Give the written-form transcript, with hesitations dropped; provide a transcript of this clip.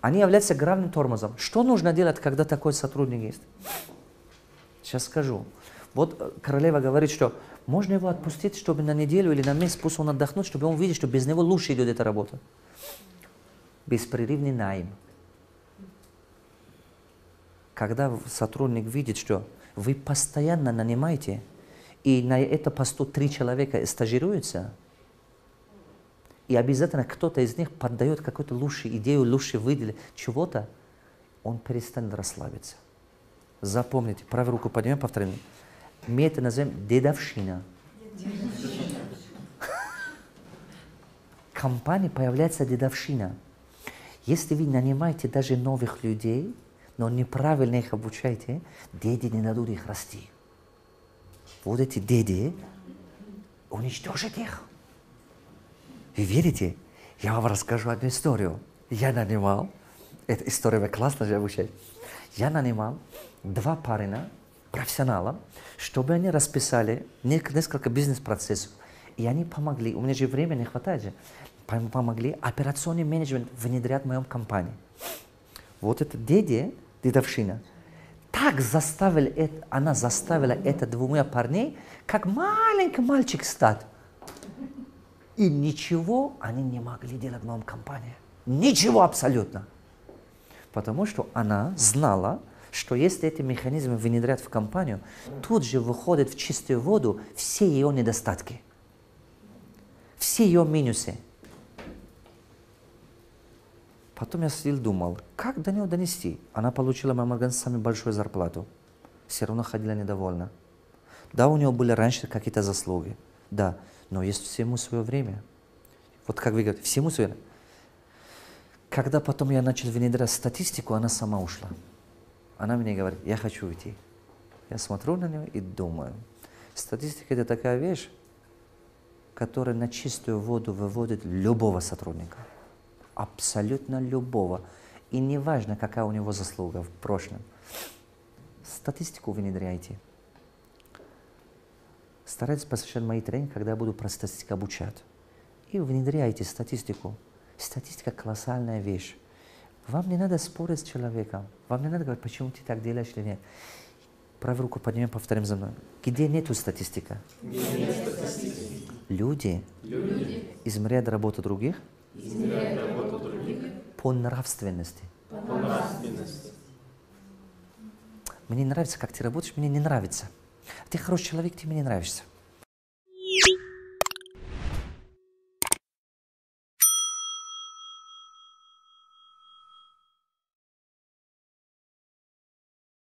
Они являются главным тормозом. Что нужно делать, когда такой сотрудник есть? Сейчас скажу. Вот королева говорит, что можно его отпустить, чтобы на неделю или на месяц, пусть он отдохнет, чтобы он видел, что без него лучше идет эта работа. Беспрерывный найм. Когда сотрудник видит, что вы постоянно нанимаете, и на это посту 3 человека стажируются, и обязательно кто-то из них поддает какую-то лучшую идею, лучше выделит чего-то, он перестанет расслабиться. Запомните, правую руку поднимем, повторим. Мы это называем дедовщина. В компании появляется дедовщина. Если вы нанимаете даже новых людей, но неправильно их обучаете, деды не дадут их расти. Вот эти деды уничтожат их. Вы верите? Я вам расскажу одну историю. Я нанимал, эта история классно же обучать. Я нанимал 2 парня, профессионалов, чтобы они расписали несколько бизнес-процессов. И они помогли, у меня же времени не хватает же, помогли операционный менеджмент внедрять в моем компании. Вот это дедовщина, так она заставила это 2 парней, как маленький мальчик стать. И ничего они не могли делать в моем компании. Ничего абсолютно. Потому что она знала, что если эти механизмы внедрять в компанию, тут же выходят в чистую воду все ее недостатки, все ее минусы. Потом я сидел и думал, как до нее донести? Она получила в моем организации самую большую зарплату. Все равно ходила недовольна. Да, у нее были раньше какие-то заслуги. Да, но есть всему свое время. Вот как вы говорите, всему свое время. Когда потом я начал внедрять статистику, она сама ушла. Она мне говорит, я хочу уйти. Я смотрю на нее и думаю, статистика это такая вещь, которая на чистую воду выводит любого сотрудника. Абсолютно любого. И не важно, какая у него заслуга в прошлом. Статистику внедряйте. Старайтесь посещать мои тренинги, когда я буду про статистику обучать. И внедряйте статистику. Статистика – колоссальная вещь. Вам не надо спорить с человеком. Вам не надо говорить, почему ты так делаешь или нет. Правую руку поднимем, повторим за мной. Где нету статистика? Нет статистики. Люди измеряют работу других, по нравственности. Мне нравится, как ты работаешь, мне не нравится. Ты хороший человек, ты мне не нравишься.